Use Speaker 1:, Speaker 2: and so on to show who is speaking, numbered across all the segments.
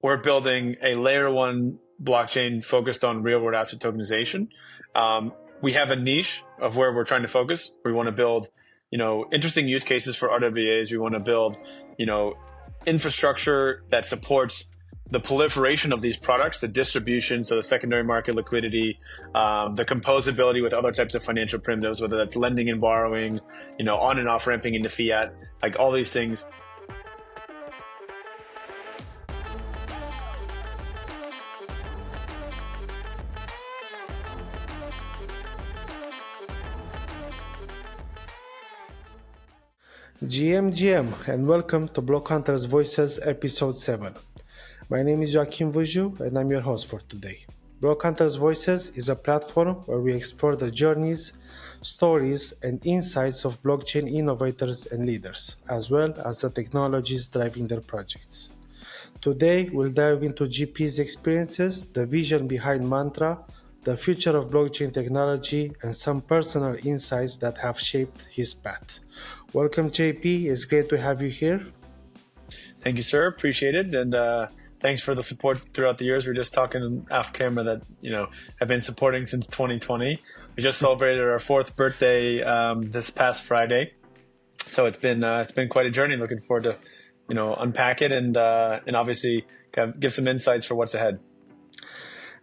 Speaker 1: we're building a layer one blockchain focused on real world asset tokenization. We have a niche of where we're trying to focus. We want to build, interesting use cases for RWAs. We want to build, infrastructure that supports the proliferation of these products, the distribution, so the secondary market liquidity, the composability with other types of financial primitives, whether that's lending and borrowing, on and off ramping into fiat, like all these things.
Speaker 2: GM, and welcome to BlockHunters Voices Ep.7. My name is Joachim Vuju, and I'm your host for today. BlockHunters Voices is a platform where we explore the journeys, stories, and insights of blockchain innovators and leaders, as well as the technologies driving their projects. Today, we'll dive into GP's experiences, the vision behind Mantra, the future of blockchain technology, and some personal insights that have shaped his path. Welcome, JP. It's great to have you here.
Speaker 1: Thank you, sir. Appreciate it. And thanks for the support throughout the years. We're just talking off camera that, have been supporting since 2020. We just celebrated our 4th birthday this past Friday. So it's been quite a journey. Looking forward to, unpack it and obviously give some insights for what's ahead.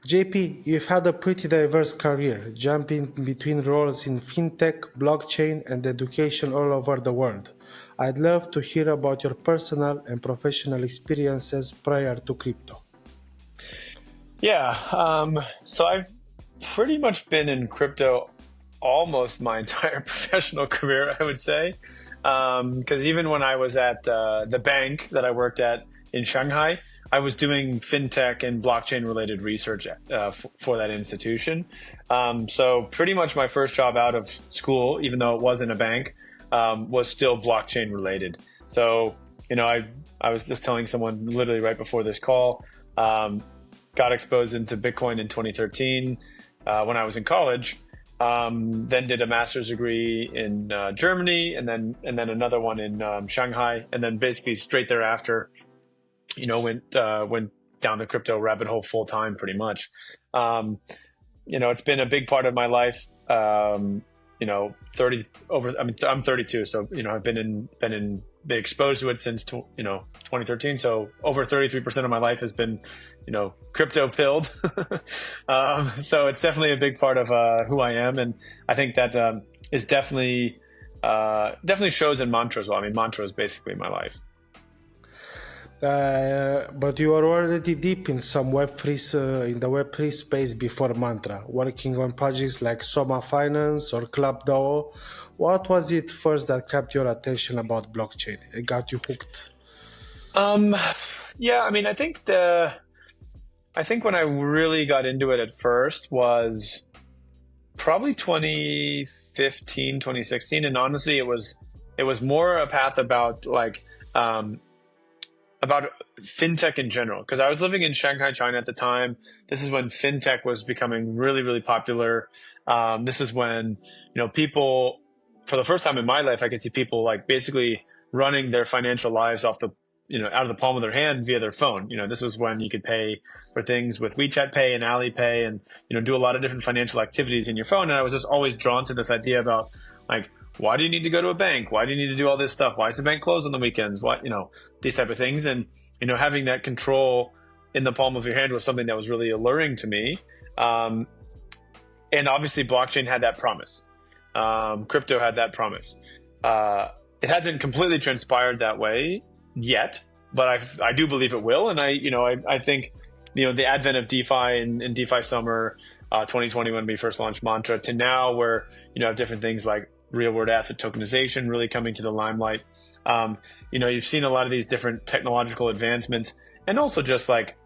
Speaker 2: JP, you've had a pretty diverse career, jumping between roles in fintech, blockchain, and education all over the world. I'd love to hear about your personal and professional experiences prior to crypto.
Speaker 1: Yeah, so I've pretty much been in crypto almost my entire professional career, I would say. Because even when I was at the bank that I worked at in Shanghai, I was doing fintech and blockchain related research for that institution. So pretty much my first job out of school, even though it wasn't a bank, was still blockchain related. So, I was just telling someone literally right before this call, got exposed into Bitcoin in 2013 when I was in college. Then did a master's degree in Germany and then another one in Shanghai. And then basically straight thereafter, went down the crypto rabbit hole full time pretty much. It's been a big part of my life. I'm 32. So, I've been exposed to it since, 2013. So over 33% of my life has been, crypto pilled. So it's definitely a big part of who I am. And I think that is definitely shows in Mantra as well. I mean, Mantra is basically my life.
Speaker 2: But you are already deep in some in the Web3 space before Mantra, working on projects like Soma Finance or ClubDAO. What was it first that kept your attention about blockchain? It got you hooked?
Speaker 1: Yeah, I mean, I think when I really got into it at first was probably 2015, 2016. And honestly, it was more a path about about fintech in general, because I was living in Shanghai, China at the time. This is when fintech was becoming really, really popular. This is when, people, for the first time in my life, I could see people like basically running their financial lives off the, out of the palm of their hand via their phone. This was when you could pay for things with WeChat Pay and Alipay and, do a lot of different financial activities in your phone. And I was just always drawn to this idea about like, why do you need to go to a bank? Why do you need to do all this stuff? Why is the bank closed on the weekends? What, these type of things. And, having that control in the palm of your hand was something that was really alluring to me. And obviously blockchain had that promise. Crypto had that promise. It hasn't completely transpired that way yet, but I do believe it will. And I think, the advent of DeFi and DeFi summer 2020, when we first launched Mantra, to now where, have different things like real world asset tokenization really coming to the limelight. You've seen a lot of these different technological advancements and also just like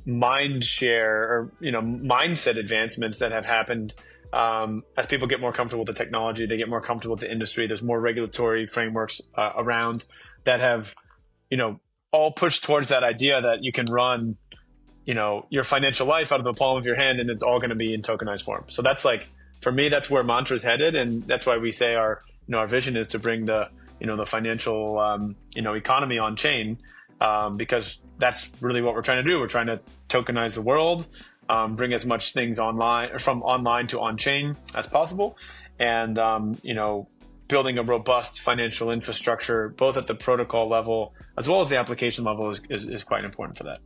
Speaker 1: mind share or, mindset advancements that have happened as people get more comfortable with the technology, they get more comfortable with the industry. There's more regulatory frameworks around that have, all pushed towards that idea that you can run, your financial life out of the palm of your hand and it's all going to be in tokenized form. So that's like, for me, that's where Mantra is headed, and that's why we say our vision is to bring the financial economy on chain, because that's really what we're trying to do. We're trying to tokenize the world, bring as much things online, or from online to on-chain as possible, and building a robust financial infrastructure, both at the protocol level as well as the application level, is quite important for that.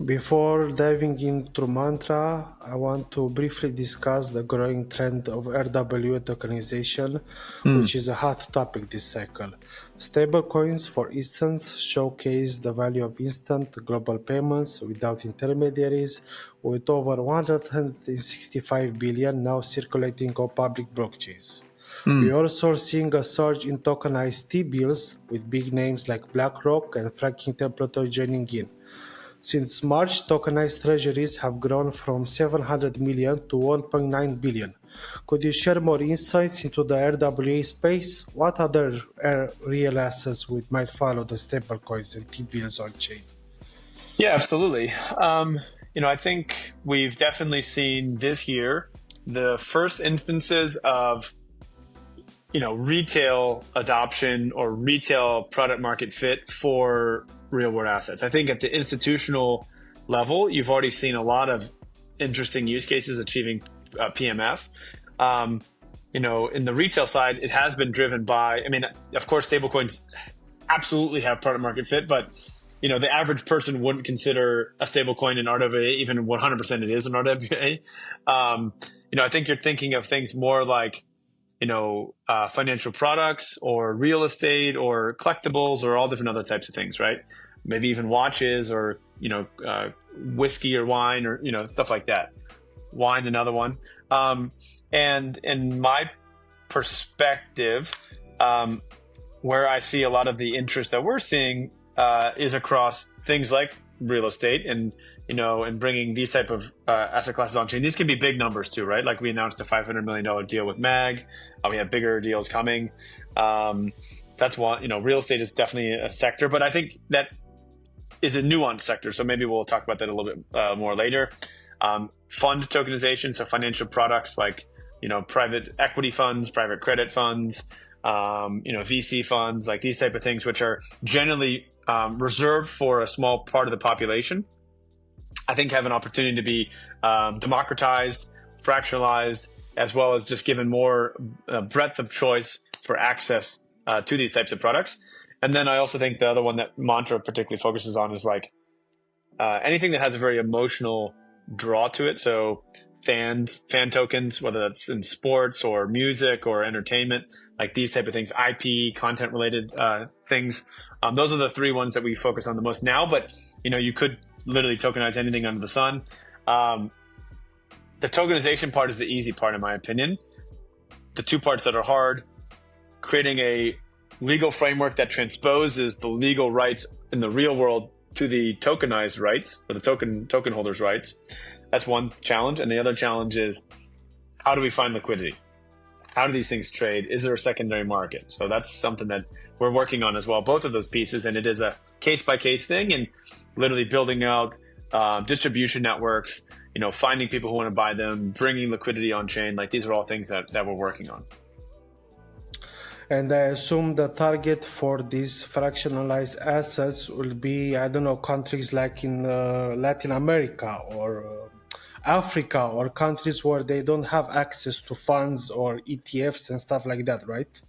Speaker 2: Before diving into Mantra, I want to briefly discuss the growing trend of RWA tokenization, which is a hot topic this cycle. Stablecoins, for instance, showcase the value of instant global payments without intermediaries, with over 165 billion now circulating on public blockchains. We are also seeing a surge in tokenized T-bills, with big names like BlackRock and Franklin Templeton joining in. Since March, tokenized treasuries have grown from 700 million to 1.9 billion. Could you share more insights into the RWA space? What other real assets might follow the stablecoins and T-bills on chain?
Speaker 1: Yeah, absolutely. I think we've definitely seen this year the first instances of retail adoption or retail product market fit for real world assets. I think at the institutional level, you've already seen a lot of interesting use cases achieving PMF. In the retail side, it has been driven by, of course, stablecoins absolutely have product market fit, but the average person wouldn't consider a stablecoin an RWA, even 100% it is an RWA. I think you're thinking of things more like financial products or real estate or collectibles or all different other types of things, right? Maybe even watches or, whiskey or wine or, stuff like that. Wine, another one. And in my perspective, where I see a lot of the interest that we're seeing is across things like real estate and bringing these type of asset classes on chain. These can be big numbers too, right? Like we announced a $500 million deal with MAG. We have bigger deals coming. That's one. Real estate is definitely a sector, but I think that is a nuanced sector. So maybe we'll talk about that a little bit more later. Fund tokenization, so financial products like private equity funds, private credit funds, VC funds, like these type of things, which are generally reserved for a small part of the population, I think have an opportunity to be democratized, fractionalized, as well as just given more breadth of choice for access to these types of products. And then I also think the other one that Mantra particularly focuses on is like anything that has a very emotional draw to it. So fan tokens, whether that's in sports or music or entertainment, like these type of things, IP, content related things. Those are the three ones that we focus on the most now, but you could literally tokenize anything under the sun. The tokenization part is the easy part, in my opinion. The two parts that are hard, creating a legal framework that transposes the legal rights in the real world to the tokenized rights or the token holders' rights. That's one challenge. And the other challenge is, how do we find liquidity? How do these things trade? Is there a secondary market? So that's something that we're working on as well, both of those pieces. And it is a case-by-case thing, and literally building out distribution networks, finding people who want to buy them, bringing liquidity on chain. Like these are all things that we're working on.
Speaker 2: And I assume the target for these fractionalized assets will be, countries like in Latin America or Africa, or countries where they don't have access to funds or ETFs and stuff like that, right?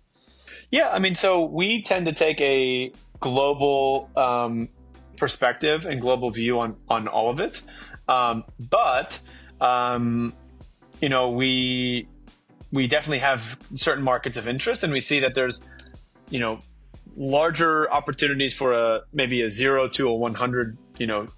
Speaker 1: Yeah, so we tend to take a global perspective and global view on all of it. But we definitely have certain markets of interest, and we see that there's, larger opportunities for maybe a 0 to a 100,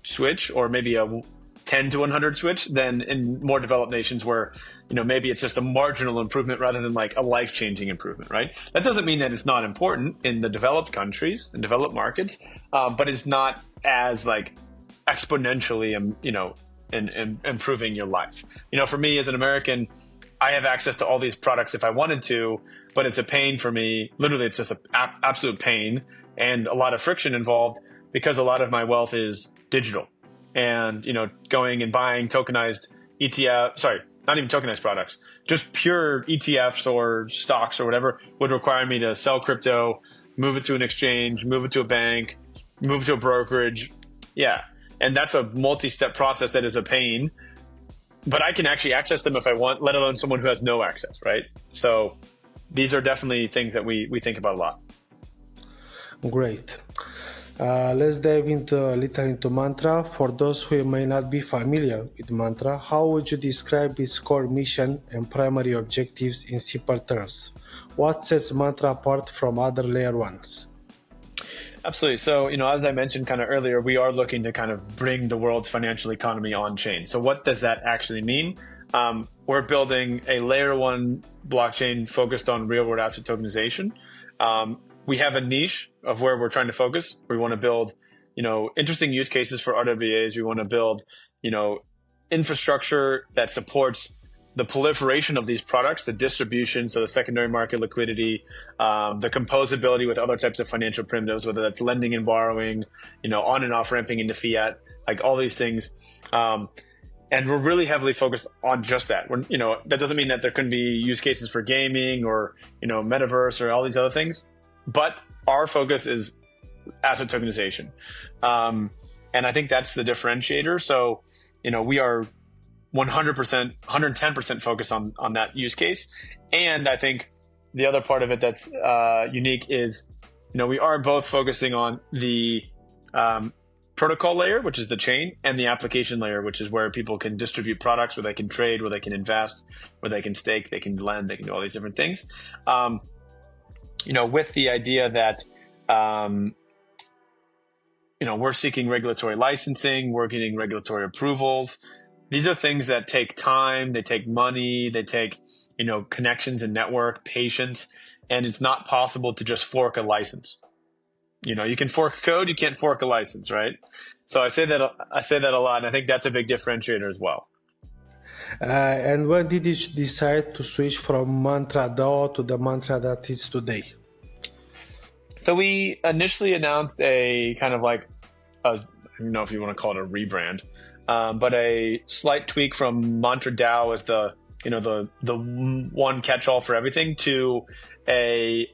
Speaker 1: switch, or maybe a 10 to 100 switch than in more developed nations where, maybe it's just a marginal improvement rather than like a life-changing improvement, right? That doesn't mean that it's not important in the developed countries and developed markets, but it's not as like exponentially, improving your life. For me as an American, I have access to all these products if I wanted to, but it's a pain for me. Literally, it's just an absolute pain and a lot of friction involved because a lot of my wealth is digital. And, going and buying tokenized not even tokenized products, just pure ETFs or stocks or whatever would require me to sell crypto, move it to an exchange, move it to a bank, move to a brokerage. Yeah. And that's a multi-step process that is a pain, but I can actually access them if I want, let alone someone who has no access, right? So these are definitely things that we think about a lot.
Speaker 2: Great. Let's dive into a little into Mantra. For those who may not be familiar with Mantra, how would you describe its core mission and primary objectives in simple terms? What sets Mantra apart from other layer ones?
Speaker 1: Absolutely. So, as I mentioned kind of earlier, we are looking to kind of bring the world's financial economy on chain. So what does that actually mean? We're building a layer one blockchain focused on real world asset tokenization. We have a niche of where we're trying to focus. We want to build, interesting use cases for RWAs. We want to build, infrastructure that supports the proliferation of these products, the distribution, so the secondary market liquidity, the composability with other types of financial primitives, whether that's lending and borrowing, on and off ramping into fiat, like all these things. And we're really heavily focused on just that. That doesn't mean that there couldn't be use cases for gaming or, metaverse or all these other things, but our focus is asset tokenization. And I think that's the differentiator. So, we are 100%, 110% focused on that use case. And I think the other part of it that's unique is, we are both focusing on the protocol layer, which is the chain, and the application layer, which is where people can distribute products, where they can trade, where they can invest, where they can stake, they can lend, they can do all these different things. With the idea that, we're seeking regulatory licensing, we're getting regulatory approvals. These are things that take time, they take money, they take, connections and network, patience, and it's not possible to just fork a license. You can fork code, you can't fork a license, right? So I say that a lot, and I think that's a big differentiator as well.
Speaker 2: And when did you decide to switch from Mantra DAO to the Mantra that is today?
Speaker 1: So we initially announced a kind of like, I don't know if you want to call it a rebrand, but a slight tweak from Mantra DAO as the one catch-all for everything to a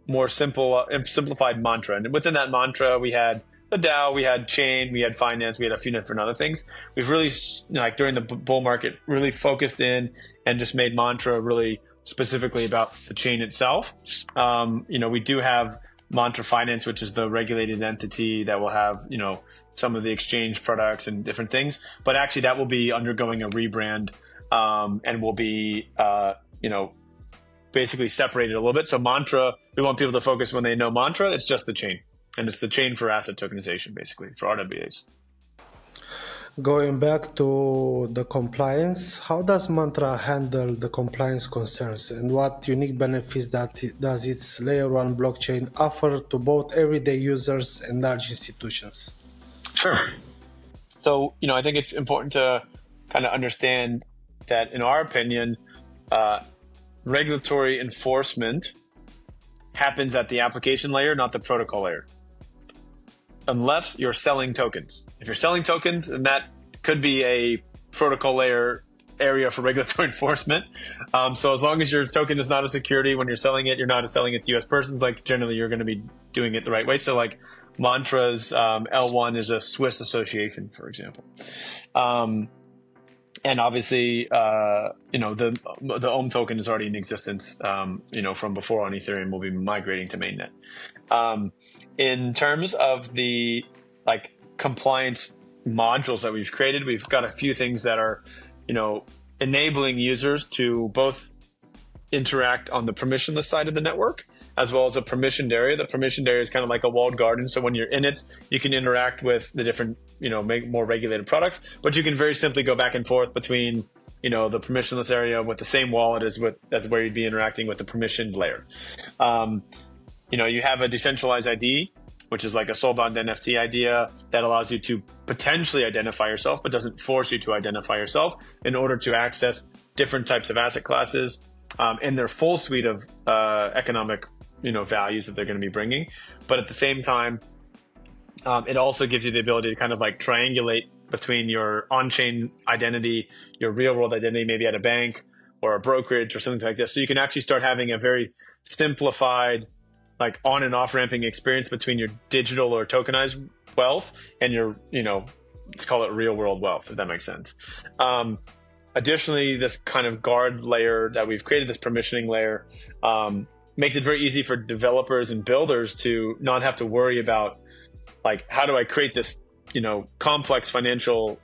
Speaker 1: more simplified mantra. And within that mantra, we had the DAO, we had chain, we had finance, we had a few different other things. We've really, during the bull market, really focused in and just made mantra really specifically about the chain itself. We do have Mantra Finance, which is the regulated entity that will have, some of the exchange products and different things. But actually that will be undergoing a rebrand and will be, basically separated a little bit. So Mantra, we want people to focus when they know Mantra, it's just the chain. And it's the chain for asset tokenization, basically, for RWAs.
Speaker 2: Going back to the compliance, how does Mantra handle the compliance concerns, and what unique benefits does its layer one blockchain offer to both everyday users and large institutions?
Speaker 1: Sure. So, I think it's important to kind of understand that, in our opinion, regulatory enforcement happens at the application layer, not the protocol layer, unless you're selling tokens. If you're selling tokens, then that could be a protocol layer area for regulatory enforcement. So as long as your token is not a security, when you're selling it, you're not selling it to US persons, like generally you're going to be doing it the right way. So like Mantra's L1 is a Swiss association, for example. And obviously, the Ohm token is already in existence, from before on Ethereum. We'll be migrating to mainnet. In terms of the compliance modules that we've created, we've got a few things that are, enabling users to both interact on the permissionless side of the network, as well as a permissioned area. The permissioned area is kind of like a walled garden. So when you're in it, you can interact with the different, more regulated products, but you can very simply go back and forth between, the permissionless area with the same wallet that's where you'd be interacting with the permissioned layer. You have a decentralized ID, which is like a soulbound NFT idea that allows you to potentially identify yourself, but doesn't force you to identify yourself in order to access different types of asset classes in their full suite of economic, values that they're going to be bringing. But at the same time, it also gives you the ability to kind of triangulate between your on-chain identity, your real-world identity, maybe at a bank or a brokerage or something like this. So you can actually start having a very simplified like on and off ramping experience between your digital or tokenized wealth and your, let's call it real world wealth, if that makes sense. Additionally, this kind of guard layer that we've created, this permissioning layer, makes it very easy for developers and builders to not have to worry about, like, how do I create this, complex financial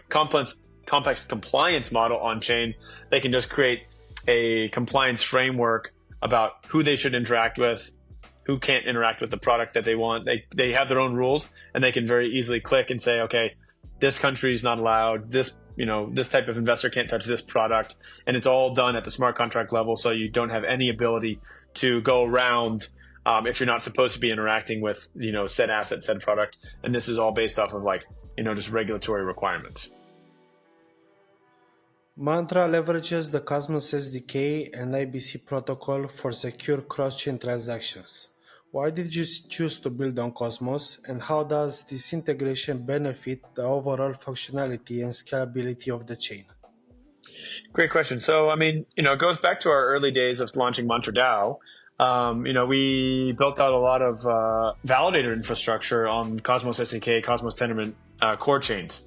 Speaker 1: complex compliance model on chain. They can just create a compliance framework about who they should interact with, who can't interact with the product that they want. They have their own rules, and they can very easily click and say, okay, this country is not allowed, this type of investor can't touch this product, and it's all done at the smart contract level, so you don't have any ability to go around if you're not supposed to be interacting with, said asset, said product. And this is all based off of just regulatory requirements.
Speaker 2: Mantra leverages the Cosmos SDK and IBC protocol for secure cross-chain transactions. Why did you choose to build on Cosmos, and how does this integration benefit the overall functionality and scalability of the chain?
Speaker 1: Great question. So, it goes back to our early days of launching Mantra DAO. We built out a lot of validator infrastructure on Cosmos SDK, Cosmos Tendermint core chains,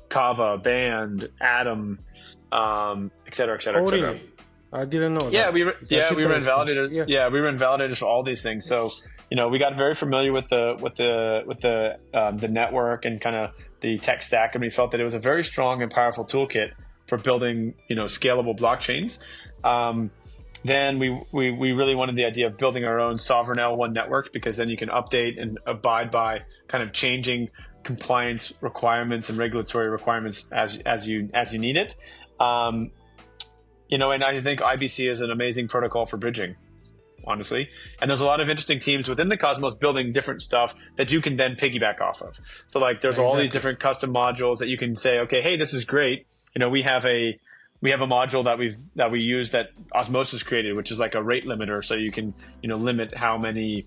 Speaker 1: Kava, Band, Atom, et cetera, et cetera, et cetera.
Speaker 2: Really? I didn't know.
Speaker 1: Yeah,
Speaker 2: that.
Speaker 1: we ran validators. Yeah, we ran validators for all these things. So, we got very familiar with the network and kind of the tech stack, and we felt that it was a very strong and powerful toolkit for building, scalable blockchains. Then we really wanted the idea of building our own sovereign L1 network, because then you can update and abide by kind of changing compliance requirements and regulatory requirements as you need it. And I think IBC is an amazing protocol for bridging, honestly. And there's a lot of interesting teams within the Cosmos building different stuff that you can then piggyback off of. So there's all these different custom modules that you can say, okay, hey, this is great. We have a module that we use that Osmosis created, which is like a rate limiter. So you can, limit how many,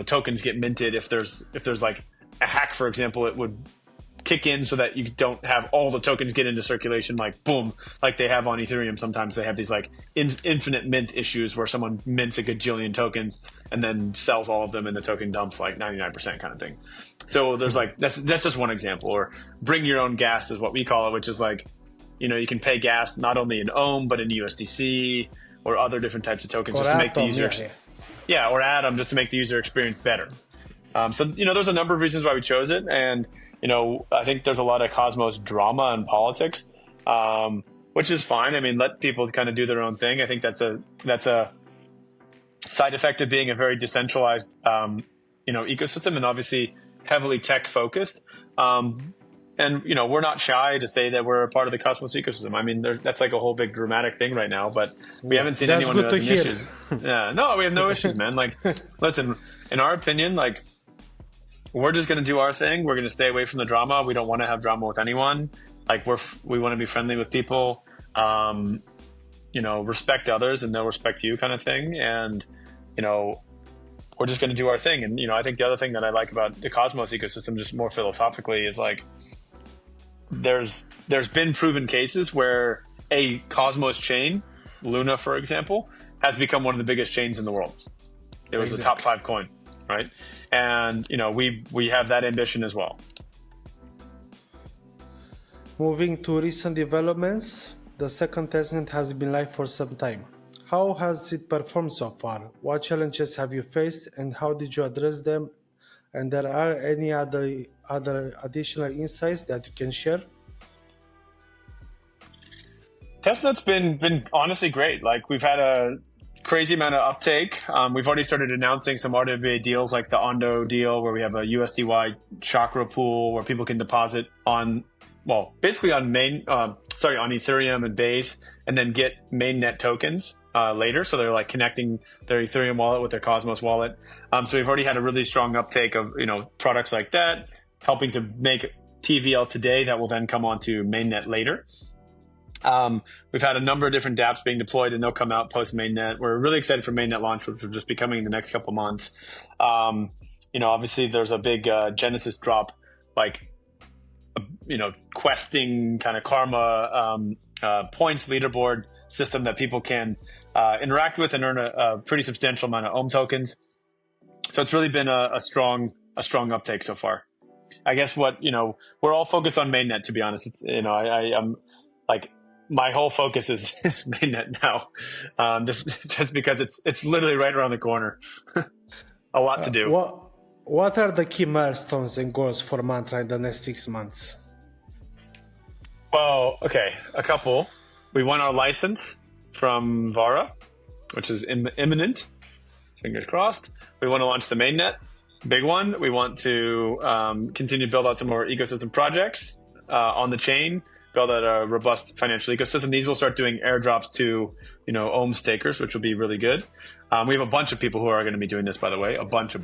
Speaker 1: tokens get minted. If there's like a hack, for example, it would kick in so that you don't have all the tokens get into circulation, like boom, like they have on Ethereum. Sometimes they have these like infinite mint issues where someone mints a gajillion tokens and then sells all of them and the token dumps like 99% kind of thing. So there's that's just one example. Or bring your own gas is what we call it, which is like, you can pay gas not only in Ohm but in USDC or other different types of tokens, or just to make the user or Atom, just to make the user experience better. So there's a number of reasons why we chose it, and I think there's a lot of Cosmos drama and politics, which is fine. Let people kind of do their own thing. I think that's a side effect of being a very decentralized ecosystem, and obviously heavily tech focused. And we're not shy to say that we're a part of the Cosmos ecosystem. That's like a whole big dramatic thing right now, but we haven't seen anyone who has any issues. Yeah, no, we have no issues, man. Listen, in our opinion, we're just going to do our thing. We're going to stay away from the drama. We don't want to have drama with anyone. We want to be friendly with people, respect others and they'll respect you, kind of thing. And, we're just going to do our thing. And, I think the other thing that I like about the Cosmos ecosystem, just more philosophically, is there's been proven cases where a Cosmos chain, Luna, for example, has become one of the biggest chains in the world. It was a top 5 coin. Right. And, we have that ambition as well.
Speaker 2: Moving to recent developments, the second testnet has been live for some time. How has it performed so far? What challenges have you faced and how did you address them? And there are any other additional insights that you can share?
Speaker 1: Testnet's been honestly great. We've had a crazy amount of uptake. We've already started announcing some RWA deals, like the Ondo deal, where we have a USDY chakra pool where people can deposit basically on Ethereum and Base, and then get mainnet tokens later. So they're connecting their Ethereum wallet with their Cosmos wallet. So we've already had a really strong uptake of products like that, helping to make TVL today that will then come onto mainnet later. We've had a number of different dApps being deployed, and they'll come out post mainnet. We're really excited for mainnet launch, which will just be coming in the next couple months. Obviously there's a big Genesis drop, questing kind of karma points leaderboard system that people can interact with and earn a pretty substantial amount of Ohm tokens. So it's really been a strong uptake so far. I guess we're all focused on mainnet, to be honest. I'm like, my whole focus is mainnet now, just because it's literally right around the corner. A lot to do.
Speaker 2: What are the key milestones and goals for Mantra in the next 6 months?
Speaker 1: Well, okay, a couple. We won our license from Vara, which is imminent. Fingers crossed. We want to launch the mainnet. Big one. We want to continue to build out some more ecosystem projects on the chain, build out a robust financial ecosystem. These will start doing airdrops to, Ohm stakers, which will be really good. We have a bunch of people who are going to be doing this, by the way, a bunch.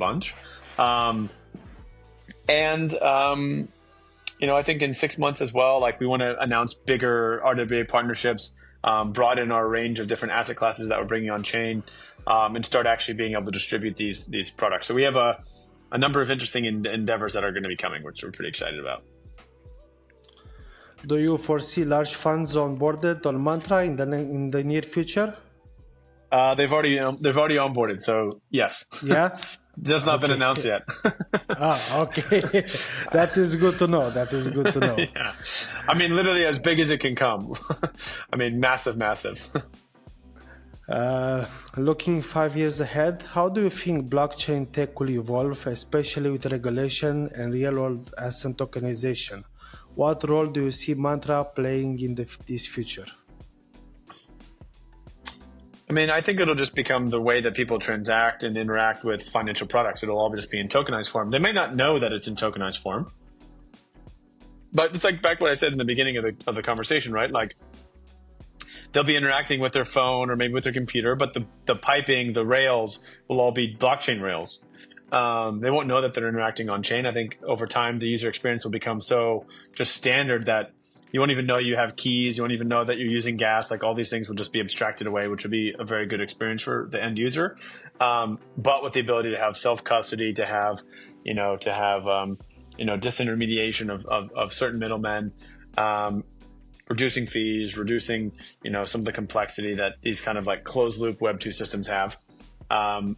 Speaker 1: I think in 6 months as well, like, we want to announce bigger RWA partnerships, broaden our range of different asset classes that we're bringing on chain, and start actually being able to distribute these products. So we have a number of interesting endeavors that are going to be coming, which we're pretty excited about.
Speaker 2: Do you foresee large funds onboarded on Mantra in the near future?
Speaker 1: They've already onboarded, so yes.
Speaker 2: Yeah.
Speaker 1: Just not been announced yet.
Speaker 2: Okay. That is good to know.
Speaker 1: Yeah. I mean, literally as big as it can come. I mean, massive.
Speaker 2: Looking 5 years ahead, how do you think blockchain tech will evolve, especially with regulation and real-world asset tokenization? What role do you see Mantra playing in this future?
Speaker 1: I mean, I think it'll just become the way that people transact and interact with financial products. It'll all just be in tokenized form. They may not know that it's in tokenized form, but it's like back what I said in the beginning of the conversation, right? Like, they'll be interacting with their phone or maybe with their computer, but the piping, the rails will all be blockchain rails. They won't know that they're interacting on chain. I think over time, the user experience will become so just standard that you won't even know you have keys. You won't even know that you're using gas. Like, all these things will just be abstracted away, which will be a very good experience for the end user. But with the ability to have self-custody, to have disintermediation of certain middlemen, reducing fees, reducing, some of the complexity that these kind of like closed loop Web 2 systems have. And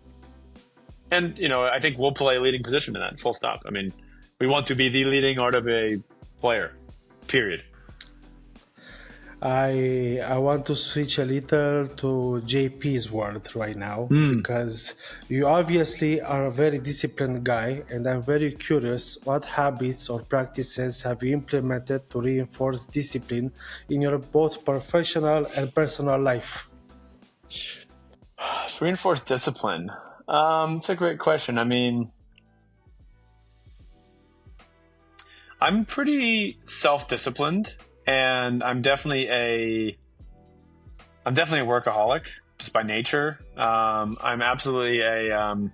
Speaker 1: I think we'll play a leading position in that, full stop. I mean, we want to be the leading RWA player, period.
Speaker 2: I want to switch a little to JP's world right now, because you obviously are a very disciplined guy, and I'm very curious what habits or practices have you implemented to reinforce discipline in your both professional and personal life?
Speaker 1: To reinforce discipline. It's a great question. I mean, I'm pretty self-disciplined. And I'm definitely a workaholic just by nature. I'm absolutely a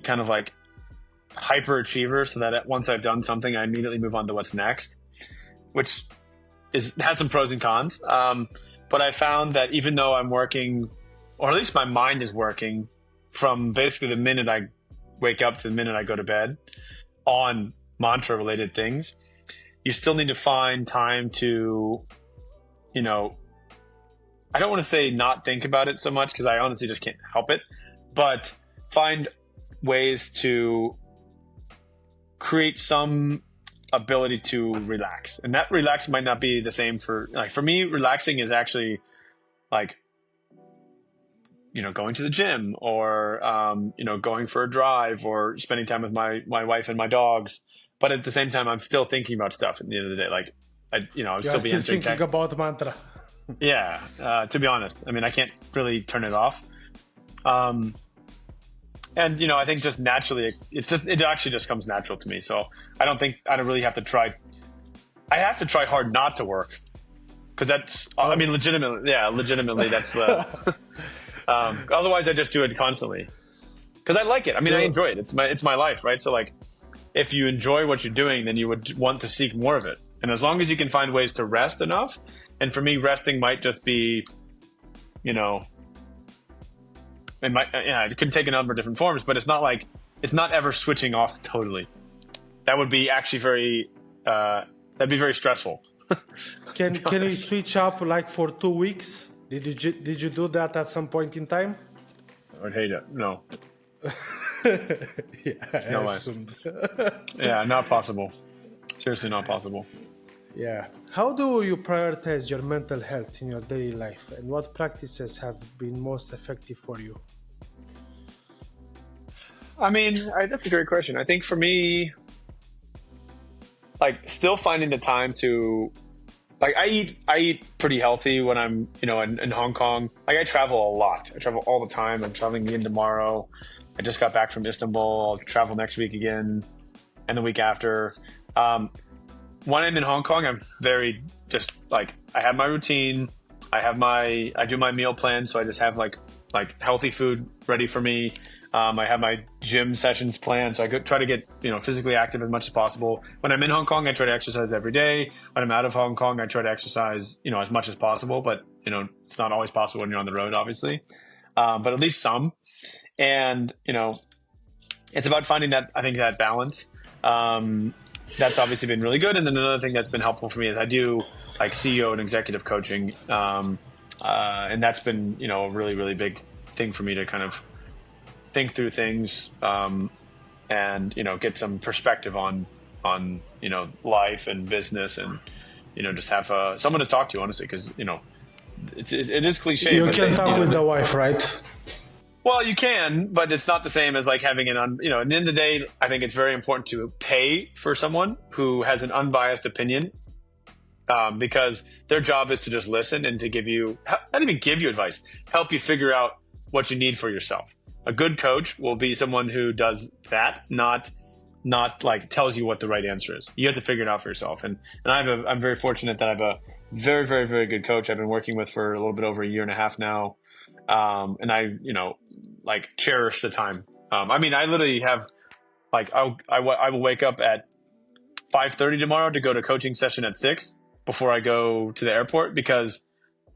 Speaker 1: kind of like hyperachiever, so that once I've done something, I immediately move on to what's next, which has some pros and cons. But I found that even though I'm working, or at least my mind is working, from basically the minute I wake up to the minute I go to bed on mantra-related things, you still need to find time to, I don't want to say not think about it so much, because I honestly just can't help it, but find ways to create some ability to relax. And that relax might not be the same for me, relaxing is actually like, going to the gym, or, going for a drive, or spending time with my wife and my dogs. But at the same time, I'm still thinking about stuff at the end of the day. Like, I'm still be answering
Speaker 2: thinking about Mantra.
Speaker 1: Yeah, to be honest. I mean, I can't really turn it off. And, I think just naturally, it actually just comes natural to me. So I don't really have to try. I have to try hard not to work. Because that's, I mean, legitimately, that's the, otherwise I just do it constantly. Because I like it. I mean, I enjoy it. It's my life, right? So like, if you enjoy what you're doing, then you would want to seek more of it. And as long as you can find ways to rest enough, and for me, resting might just be, it could take a number of different forms, but it's not ever switching off totally. That would be actually that'd be very stressful.
Speaker 2: Can you switch up like for 2 weeks? Did you do that at some point in time?
Speaker 1: I would hate it. No,
Speaker 2: Yeah, I
Speaker 1: no way.
Speaker 2: assumed.
Speaker 1: Yeah, not possible. Seriously, not possible.
Speaker 2: Yeah. How do you prioritize your mental health in your daily life, and what practices have been most effective for you?
Speaker 1: I mean, that's a great question. I think for me, like still finding the time to like I eat pretty healthy when I'm in Hong Kong. Like I travel a lot. I travel all the time. I'm traveling again tomorrow. I just got back from Istanbul. I'll travel next week again, and the week after. When I'm in Hong Kong, I'm very just like I have my routine. I do my meal plan, so I just have like healthy food ready for me. I have my gym sessions planned, so try to get physically active as much as possible. When I'm in Hong Kong, I try to exercise every day. When I'm out of Hong Kong, I try to exercise as much as possible. But it's not always possible when you're on the road, obviously. But at least some, and it's about finding that balance. That's obviously been really good. And then another thing that's been helpful for me is I do like CEO and executive coaching, and that's been a really really big thing for me to kind of think through things, and get some perspective on life and business, and just have someone to talk to, honestly, because it is cliche.
Speaker 2: You can talk with the wife, right?
Speaker 1: Well, you can, but it's not the same as like having at the end of the day, I think it's very important to pay for someone who has an unbiased opinion, because their job is to just listen and to give you, not even give you advice, help you figure out what you need for yourself. A good coach will be someone who does that, not like tells you what the right answer is. You have to figure it out for yourself. And I'm very fortunate that I have a very, very, very good coach I've been working with for a little bit over a year and a half now. And I, cherish the time. I mean, I literally have I will wake up at 5:30 tomorrow to go to coaching session at 6 before I go to the airport, because,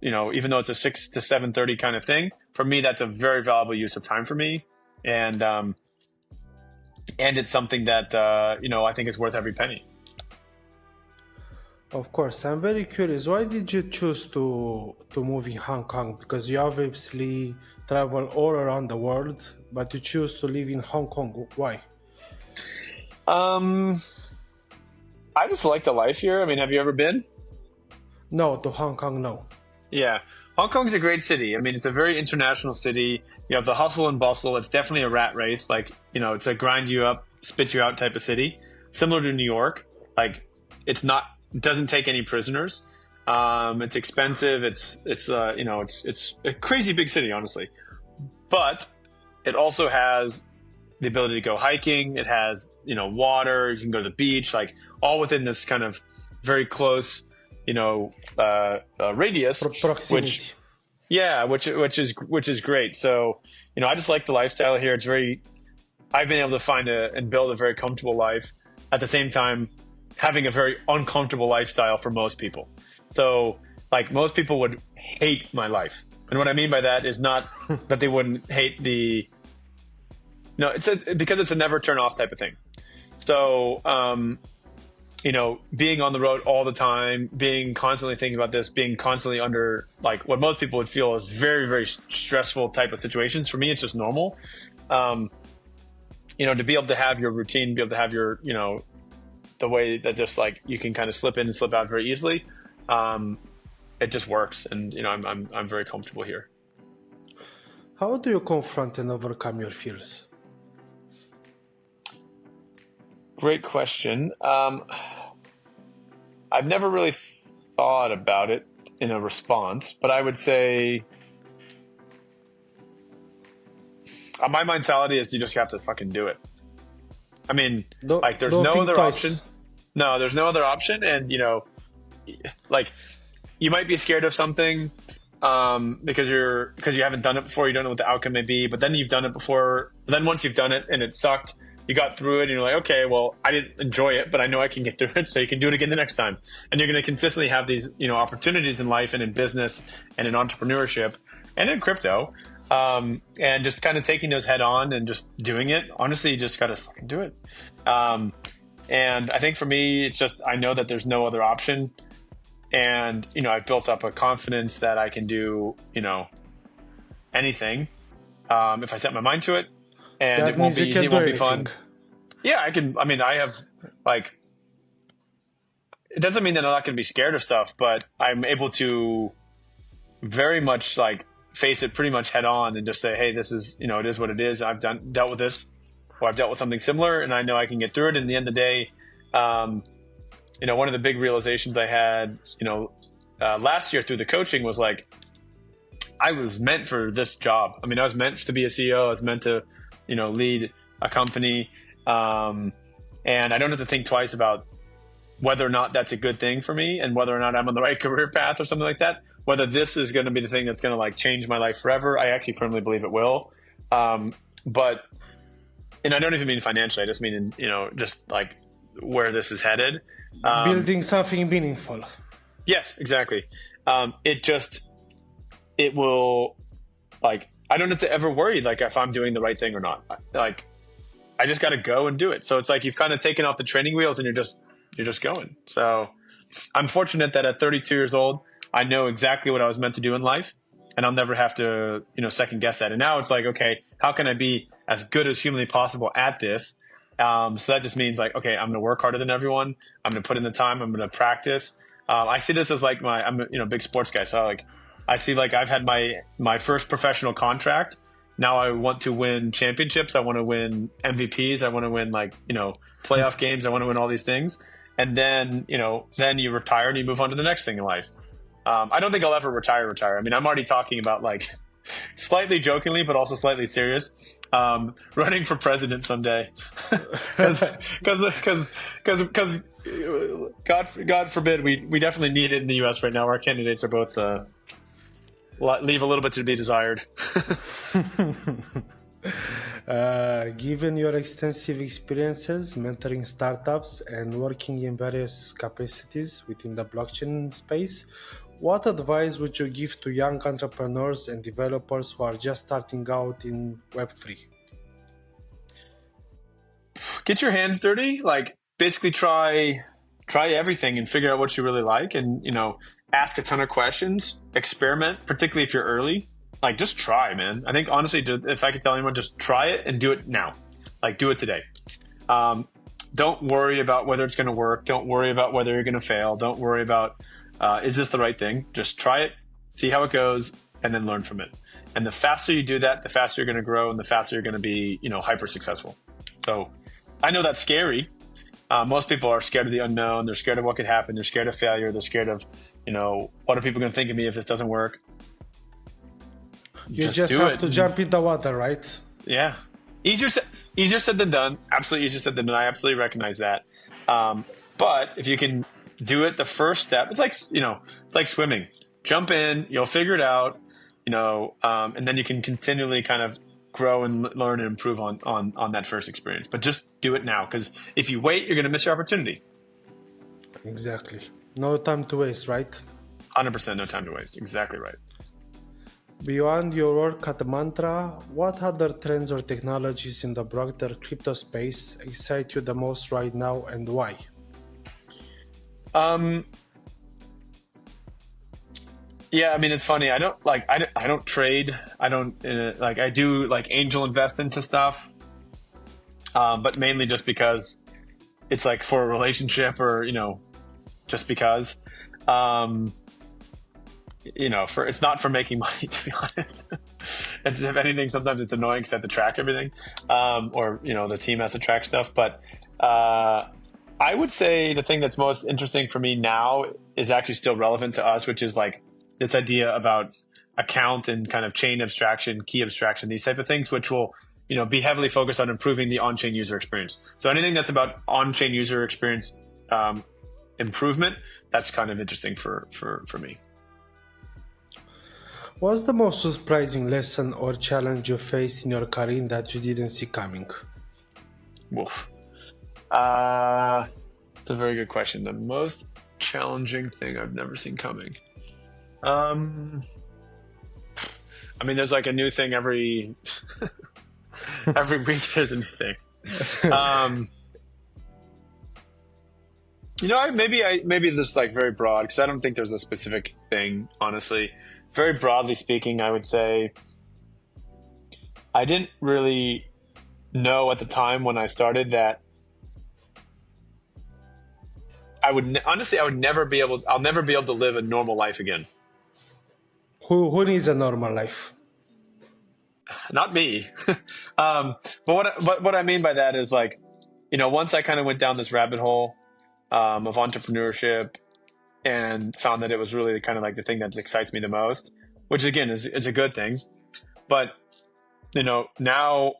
Speaker 1: even though it's a 6 to 7:30 kind of thing, for me, that's a very valuable use of time for me. And it's something that, I think is worth every penny.
Speaker 2: Of course, I'm very curious. Why did you choose to move in Hong Kong? Because you obviously travel all around the world, but you choose to live in Hong Kong. Why?
Speaker 1: I just like the life here. I mean, have you ever been?
Speaker 2: No, to Hong Kong, no.
Speaker 1: Yeah. Hong Kong's a great city. I mean, it's a very international city. You have the hustle and bustle. It's definitely a rat race. Like, it's a grind you up, spit you out type of city. Similar to New York. Like, it doesn't take any prisoners. It's expensive. It's a crazy big city, honestly. But it also has the ability to go hiking. It has, water. You can go to the beach, like all within this kind of very close, radius.
Speaker 2: Proximity.
Speaker 1: Which is great. So, I just like the lifestyle here. I've been able to find and build a very comfortable life, at the same time having a very uncomfortable lifestyle for most people. So, like, most people would hate my life. And what I mean by that is not that they wouldn't hate because it's a never turn off type of thing. So, being on the road all the time, being constantly thinking about this, being constantly under like what most people would feel is very, very stressful type of situations. For me, it's just normal. To be able to have your routine, be able to have your, the way that just like you can kind of slip in and slip out very easily. It just works. And, I'm very comfortable here.
Speaker 2: How do you confront and overcome your fears?
Speaker 1: Great question. I've never really thought about it in a response, but I would say my mentality is you just have to fucking do it. I mean, there's no other option. No, there's no other option. And, like, you might be scared of something because you haven't done it before. You don't know what the outcome may be, but then you've done it before. Then once you've done it and it sucked, you got through it and you're like, okay, well, I didn't enjoy it, but I know I can get through it. So you can do it again the next time. And you're going to consistently have these, opportunities in life and in business and in entrepreneurship and in crypto. And just kind of taking those head on and just doing it. Honestly, you just got to fucking do it. And I think for me, it's just, I know that there's no other option. And, I've built up a confidence that I can do, anything if I set my mind to it. And
Speaker 2: That
Speaker 1: it won't
Speaker 2: means
Speaker 1: be
Speaker 2: you
Speaker 1: easy,
Speaker 2: can
Speaker 1: it
Speaker 2: do
Speaker 1: won't be
Speaker 2: anything.
Speaker 1: fun. Yeah, I can. I mean, I have like, it doesn't mean that I'm not going to be scared of stuff, but I'm able to very much like face it pretty much head on and just say, hey, this is, it is what it is. I've dealt with this, or I've dealt with something similar, and I know I can get through it. And at the end of the day, one of the big realizations I had, last year through the coaching was like, I was meant for this job. I mean, I was meant to be a CEO. I was meant to, lead a company. And I don't have to think twice about whether or not that's a good thing for me and whether or not I'm on the right career path or something like that. Whether this is going to be the thing that's going to like change my life forever. I actually firmly believe it will. But I don't even mean financially. I just mean just like where this is headed.
Speaker 2: Building something meaningful.
Speaker 1: Yes, exactly. It will, like, I don't have to ever worry like if I'm doing the right thing or not. Like, I just got to go and do it. So it's like you've kind of taken off the training wheels and you're just going. So I'm fortunate that at 32 years old, I know exactly what I was meant to do in life, and I'll never have to, second guess that. And now it's like, okay, how can I be as good as humanly possible at this? So that just means like, okay, I'm going to work harder than everyone. I'm going to put in the time. I'm going to practice. I see this as like I'm a big sports guy. So like, I see like I've had my first professional contract. Now I want to win championships. I want to win MVPs. I want to win like, playoff games. I want to win all these things. And then, then you retire and you move on to the next thing in life. I don't think I'll ever retire. I mean, I'm already talking about like slightly jokingly, but also slightly serious, running for president someday. Cause God forbid, we definitely need it in the US right now. Our candidates are both, leave a little bit to be desired.
Speaker 2: Given your extensive experiences mentoring startups and working in various capacities within the blockchain space, what advice would you give to young entrepreneurs and developers who are just starting out in Web3?
Speaker 1: Get your hands dirty. Like, basically try everything and figure out what you really like, and ask a ton of questions, experiment, particularly if you're early. Like, just try, man. I think honestly, if I could tell anyone, just try it and do it now. Like, do it today. Don't worry about whether it's going to work. Don't worry about whether you're going to fail. Don't worry about, is this the right thing? Just try it, see how it goes, and then learn from it. And the faster you do that, the faster you're going to grow and the faster you're going to be, hyper successful. So I know that's scary. Most people are scared of the unknown. They're scared of what could happen. They're scared of failure. They're scared of, what are people going to think of me if this doesn't work?
Speaker 2: You just have to jump in the water, right?
Speaker 1: Yeah. Easier said than done. Absolutely easier said than done. I absolutely recognize that. But if you can do it, the first step, it's like swimming. Jump in, you'll figure it out, and then you can continually kind of grow and learn and improve on that first experience. But just do it now, because if you wait, you're going to miss your opportunity.
Speaker 2: Exactly. No time to waste, right?
Speaker 1: 100% no time to waste. Exactly right.
Speaker 2: Beyond your work at Mantra, what other trends or technologies in the broader crypto space excite you the most right now, and why?
Speaker 1: Yeah, I mean, it's funny. I don't trade. I don't I do like angel invest into stuff, but mainly just because it's like for a relationship, or just because. It's not for making money, to be honest. It's, if anything, sometimes it's annoying because I have to track everything, or the team has to track stuff. But I would say the thing that's most interesting for me now is actually still relevant to us, which is like this idea about account and kind of chain abstraction, key abstraction, these type of things, which will be heavily focused on improving the on-chain user experience. So anything that's about on-chain user experience improvement, that's kind of interesting for me.
Speaker 2: What's the most surprising lesson or challenge you faced in your career that you didn't see coming?
Speaker 1: Woof. It's a very good question. The most challenging thing I've never seen coming. I mean, there's like a new thing every week. There's a new thing. Maybe this is like very broad because I don't think there's a specific thing, honestly. Very broadly speaking, I would say I didn't really know at the time when I started that honestly, I'll never be able to live a normal life again.
Speaker 2: Who needs a normal life?
Speaker 1: Not me. But what I mean by that is like, once I kind of went down this rabbit hole of entrepreneurship and found that it was really kind of like the thing that excites me the most, which again is a good thing. But now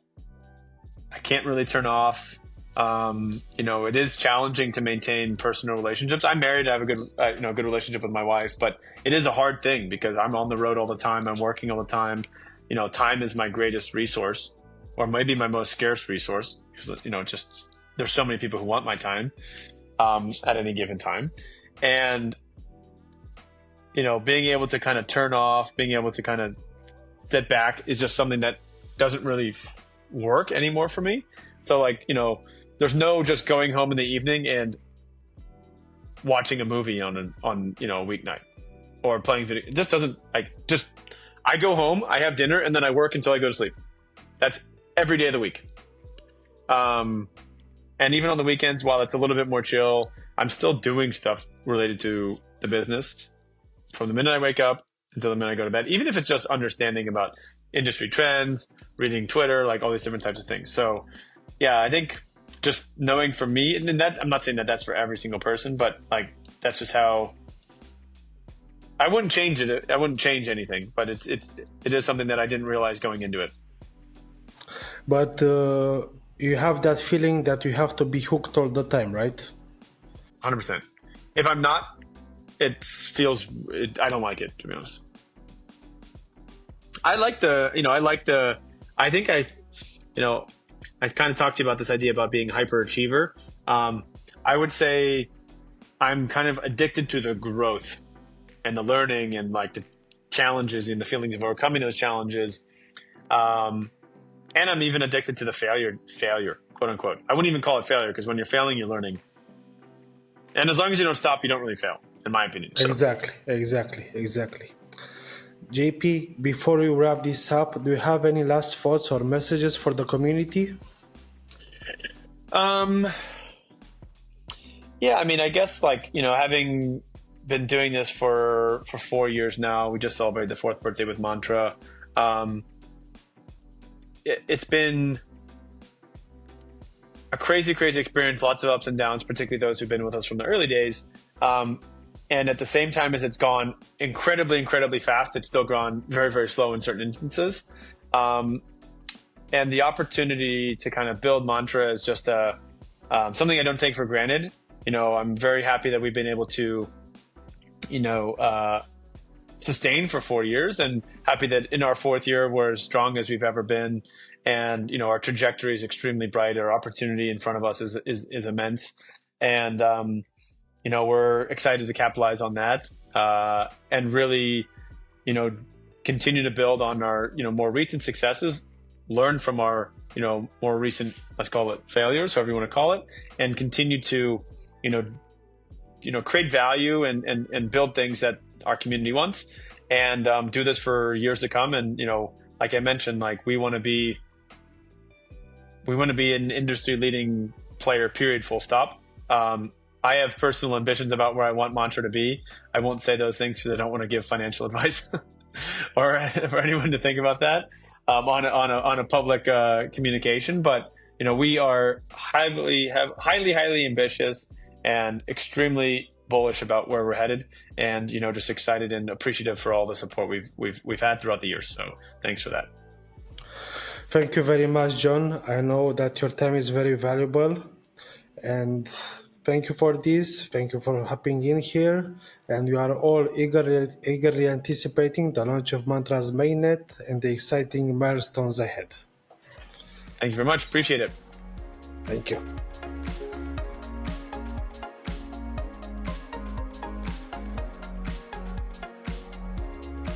Speaker 1: I can't really turn off. It is challenging to maintain personal relationships. I'm married. I have a good, good relationship with my wife, but it is a hard thing because I'm on the road all the time. I'm working all the time. Time is my greatest resource, or maybe my most scarce resource, because just there's so many people who want my time at any given time, and being able to kind of turn off, being able to kind of step back is just something that doesn't really work anymore for me. So there's no just going home in the evening and watching a movie on a weeknight or playing video. It just doesn't I go home, I have dinner, and then I work until I go to sleep. That's every day of the week. And even on the weekends, while it's a little bit more chill, I'm still doing stuff related to the business from the minute I wake up until the minute I go to bed, even if it's just understanding about industry trends, reading Twitter, like all these different types of things. So yeah, I think just knowing for me, and that I'm not saying that that's for every single person, but like that's just how I wouldn't change it. I wouldn't change anything, but it is something that I didn't realize going into it.
Speaker 2: But you have that feeling that you have to be hooked all the time, right?
Speaker 1: 100%. If I'm not, I don't like it, to be honest. I think I kind of talked to you about this idea about being hyperachiever. I would say I'm kind of addicted to the growth and the learning and like the challenges and the feelings of overcoming those challenges. And I'm even addicted to the failure, quote unquote. I wouldn't even call it failure because when you're failing, you're learning. And as long as you don't stop, you don't really fail, in my opinion. So.
Speaker 2: Exactly. JP, before we wrap this up, do you have any last thoughts or messages for the community?
Speaker 1: Yeah, I mean, I guess having been doing this for 4 years now, we just celebrated the 4th birthday with Mantra. It's been a crazy experience, lots of ups and downs, particularly those who've been with us from the early days. And at the same time as it's gone incredibly fast, it's still gone very, very slow in certain instances. And the opportunity to kind of build Mantra is just something I don't take for granted. I'm very happy that we've been able to, sustain for 4 years, and happy that in our 4th year we're as strong as we've ever been. And, our trajectory is extremely bright. Our opportunity in front of us is immense. And, we're excited to capitalize on that and really, continue to build on our, more recent successes, learn from our, more recent, let's call it failures, however you want to call it, and continue to, create value and build things that our community wants, and do this for years to come. And, like I mentioned, we want to be an industry leading player, period, full stop. I have personal ambitions about where I want Mantra to be. I won't say those things because I don't want to give financial advice or for anyone to think about that on a public communication. But we are highly ambitious and extremely bullish about where we're headed, and just excited and appreciative for all the support we've had throughout the years. So thanks for that.
Speaker 2: Thank you very much, John. I know that your time is very valuable, and thank you for this. Thank you for hopping in here. And we are all eagerly anticipating the launch of Mantra's mainnet and the exciting milestones ahead.
Speaker 1: Thank you very much. Appreciate it.
Speaker 2: Thank you.